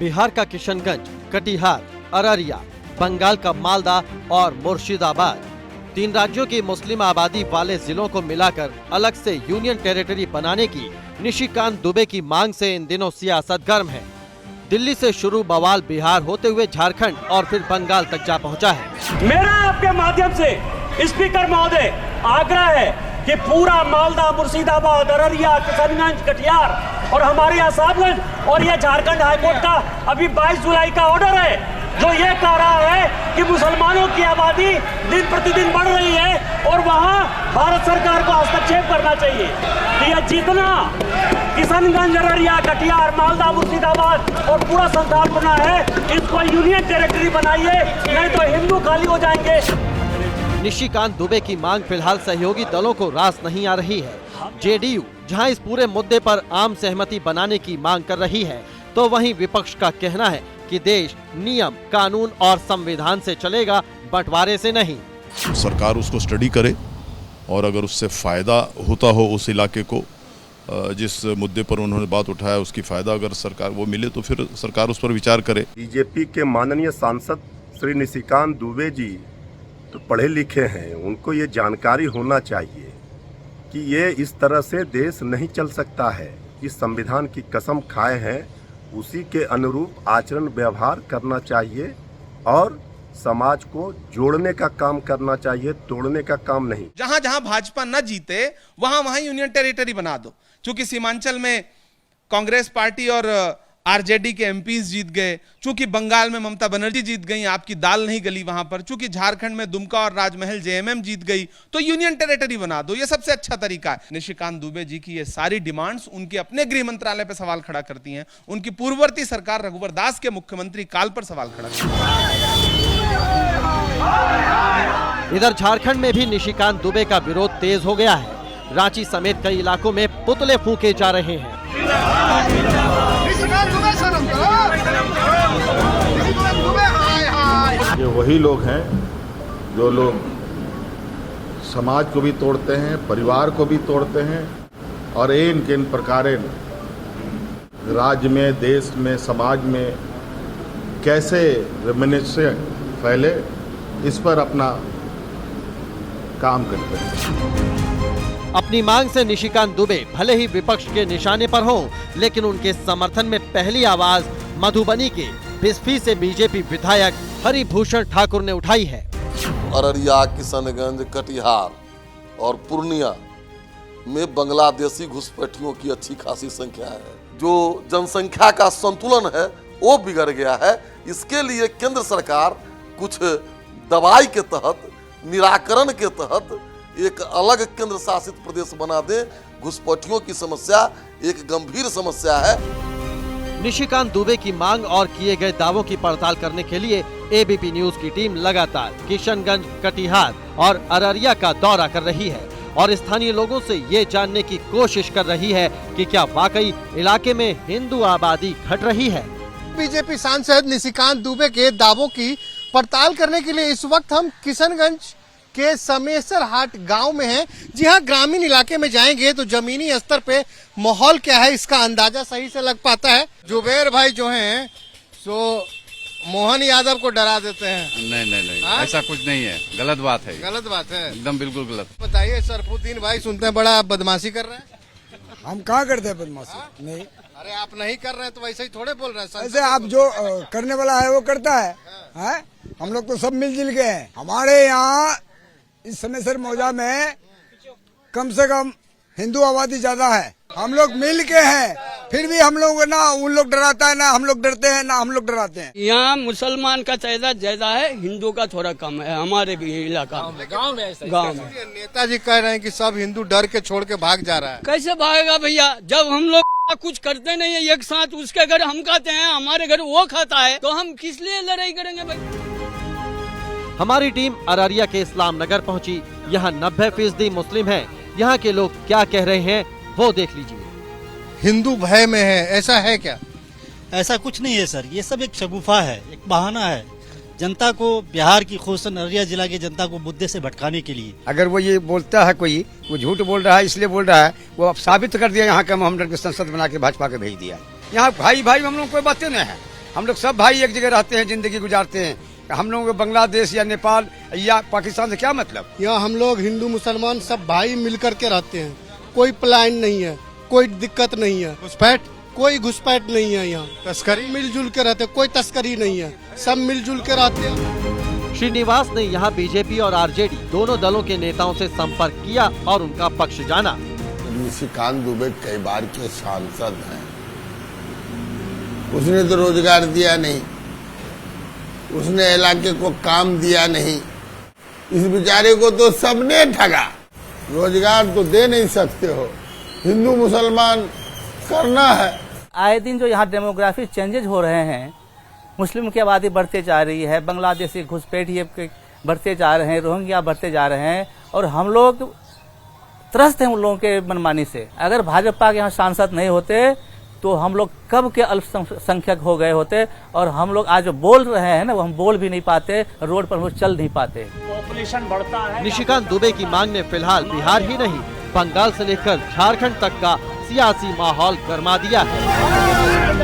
बिहार का किशनगंज, कटिहार, अररिया, बंगाल का मालदा और मुर्शिदाबाद, 3 राज्यों की मुस्लिम आबादी वाले जिलों को मिलाकर अलग से यूनियन टेरिटरी बनाने की निशिकांत दुबे की मांग से इन दिनों सियासत गर्म है। दिल्ली से शुरू बवाल बिहार होते हुए झारखंड और फिर बंगाल तक जा पहुंचा है। मेरा आपके माध्यम से स्पीकर महोदय आग्रह है कि पूरा मालदा, मुर्शिदाबाद, अररिया, किशनगंज, कटिहार और हमारे यहाँ साहबगंज और ये झारखंड हाईकोर्ट का अभी 22 जुलाई का ऑर्डर है जो ये कह रहा है कि मुसलमानों की आबादी दिन प्रतिदिन बढ़ रही है और वहाँ भारत सरकार को हस्तक्षेप करना चाहिए। कि यह जितना किशनगंज, अररिया, कटिहार, मालदा, मुर्शिदाबाद और पूरा संथाल बना है, इसको यूनियन टेरिटरी बनाइए, नहीं तो हिंदू खाली हो जाएंगे। निशिकांत दुबे की मांग फिलहाल सहयोगी दलों को रास नहीं आ रही है। जेडीयू जहां इस पूरे मुद्दे पर आम सहमति बनाने की मांग कर रही है, तो वहीं विपक्ष का कहना है कि देश नियम, कानून और संविधान से चलेगा, बंटवारे से नहीं। सरकार उसको स्टडी करे और अगर उससे फायदा होता हो उस इलाके को, जिस मुद्दे पर उन्होंने बात उठाया उसकी फायदा अगर सरकार वो मिले तो फिर सरकार उस पर विचार करे। बीजेपी के माननीय सांसद श्री निशिकांत दुबे जी तो पढ़े लिखे हैं, उनको ये जानकारी होना चाहिए कि ये इस तरह से देश नहीं चल सकता है। इस संविधान की कसम खाए हैं, उसी के अनुरूप आचरण व्यवहार करना चाहिए और समाज को जोड़ने का काम करना चाहिए, तोड़ने का काम नहीं। जहां जहां भाजपा न जीते वहां वहां यूनियन टेरिटरी बना दो। चूंकि सीमांचल में कांग्रेस पार्टी और आरजेडी के एमपीज जीत गए, चूंकि बंगाल में ममता बनर्जी जीत गई, आपकी दाल नहीं गली वहां पर, चूंकि झारखंड में दुमका और राजमहल जेएमएम जीत गई, तो यूनियन टेरिटरी बना दो, ये सबसे अच्छा तरीका है। निशिकांत दुबे जी की ये सारी डिमांड्स उनके अपने गृह मंत्रालय पर सवाल खड़ा करती हैं, उनकी पूर्ववर्ती सरकार रघुवर दास के मुख्यमंत्री काल पर सवाल खड़ा करती है। इधर झारखंड में भी निशिकांत दुबे का विरोध तेज हो गया है। रांची समेत कई इलाकों में पुतले फूंके जा रहे हैं। ये वही लोग हैं जो लोग समाज को भी तोड़ते हैं, परिवार को भी तोड़ते हैं और इन किन प्रकार राज्य में, देश में, समाज में कैसे रेमिनेशन फैले, इस पर अपना काम करते हैं। अपनी मांग से निशिकांत दुबे भले ही विपक्ष के निशाने पर हों, लेकिन उनके समर्थन में पहली आवाज मधुबनी के बिस्फी से बीजेपी विधायक हरिभूषण ठाकुर ने उठाई है। अररिया, किशनगंज, कटिहार और पूर्णिया में बांग्लादेशी घुसपैठियों की अच्छी खासी संख्या है। जो जनसंख्या का संतुलन है वो बिगड़ गया है। इसके लिए केंद्र सरकार कुछ दवाई के तहत, निराकरण के तहत एक अलग केंद्र शासित प्रदेश बना दे। घुसपैठियों की समस्या एक गंभीर समस्या है। निशिकांत दुबे की मांग और किए गए दावों की पड़ताल करने के लिए एबीपी न्यूज की टीम लगातार किशनगंज, कटिहार और अररिया का दौरा कर रही है और स्थानीय लोगों से ये जानने की कोशिश कर रही है कि क्या वाकई इलाके में हिंदू आबादी घट रही है। बीजेपी सांसद निशिकांत दुबे के दावों की पड़ताल करने के लिए इस वक्त हम किशनगंज के समेसर हाट गांव में हैं। जी हाँ, ग्रामीण इलाके में जाएंगे तो जमीनी स्तर पे माहौल क्या है इसका अंदाजा सही से लग पाता है। जुबेर भाई जो हैं सो मोहन यादव को डरा देते हैं। नहीं, ऐसा कुछ नहीं है, गलत बात है। गलत बात है, एकदम बिल्कुल गलत। बताइए, सरफुद्दीन भाई सुनते हैं बड़ा बदमाशी कर रहे हैं। हम कहाँ करते हैं बदमाशी? नहीं। अरे आप नहीं कर रहे हैं तो वैसे ही थोड़े बोल रहे हैं। ऐसे आप जो करने वाला है वो करता है? हम लोग तो सब मिलजुल के हैं। हमारे यहाँ इस समेसर मौजा में कम से कम हिंदू आबादी ज्यादा है। हम लोग मिल के हैं, फिर भी हम लोग ना उन लोग डराता है, ना हम लोग डरते हैं, ना हम लोग डराते हैं। यहाँ मुसलमान का तादाद ज्यादा है, हिंदू का थोड़ा कम है हमारे भी इलाका में। गाँव में नेताजी कह रहे हैं कि सब हिंदू डर के छोड़ के भाग जा रहा है। कैसे भागेगा भैया, जब हम लोग कुछ करते नहीं है एक साथ, उसके घर हम खाते हैं, हमारे घर वो खाता है, तो हम किस लिए लड़ाई करेंगे भाई। हमारी टीम अररिया के इस्लाम नगर पहुंची। यहाँ 90% मुस्लिम हैं। यहाँ के लोग क्या कह रहे हैं वो देख लीजिए। हिंदू भय में है, ऐसा है क्या? ऐसा कुछ नहीं है सर, ये सब एक शगुफा है, एक बहाना है जनता को, बिहार की खासतौर अररिया जिला की जनता को मुद्दे से भटकाने के लिए। अगर वो ये बोलता है कोई, वो झूठ बोल रहा है इसलिए बोल रहा है, वो अब साबित कर दिया। यहाँ के मोहम्मद के संसद बना के भाजपा के भेज दिया। यहाँ भाई भाई हम लोग कोई बातें नहीं है। हम लोग सब भाई एक जगह रहते हैं, जिंदगी गुजारते हैं। हम लोगों को बांग्लादेश या नेपाल या पाकिस्तान से क्या मतलब? यहाँ हम लोग हिंदू मुसलमान सब भाई मिल करके रहते हैं, कोई पलायन नहीं है, कोई दिक्कत नहीं है, घुसपैठ कोई घुसपैठ नहीं है। यहाँ तस्करी मिलजुल के रहते, कोई तस्करी नहीं है, सब मिलजुल के रहते हैं। श्रीनिवास ने यहाँ बीजेपी और आरजेडी दोनों दलों के नेताओं से संपर्क किया और उनका पक्ष जाना। निशिकांत दुबे कई बार के सांसद हैं, उसने तो रोजगार दिया नहीं, उसने इलाके को काम दिया नहीं, इस बेचारे को तो सबने ठगा। रोजगार तो दे नहीं सकते हो, हिंदू मुसलमान करना है। आए दिन जो यहाँ डेमोग्राफी चेंजेज हो रहे हैं, मुस्लिम की आबादी बढ़ते जा रही है, बांग्लादेशी घुसपैठिए बढ़ते जा रहे हैं, रोहिंग्या बढ़ते जा रहे हैं, और हम लोग त्रस्त हैं उन लोगों के मनमानी से। अगर भाजपा के यहाँ सांसद नहीं होते तो हम लोग कब के अल्पसंख्यक हो गए होते, और हम लोग आज बोल रहे हैं ना, वो हम बोल भी नहीं पाते, रोड पर वो चल नहीं पाते। पॉपुलेशन बढ़ता है। निशिकांत दुबे की मांग ने फिलहाल बिहार ही नहीं, बंगाल से लेकर झारखंड तक का सियासी माहौल गरमा दिया है।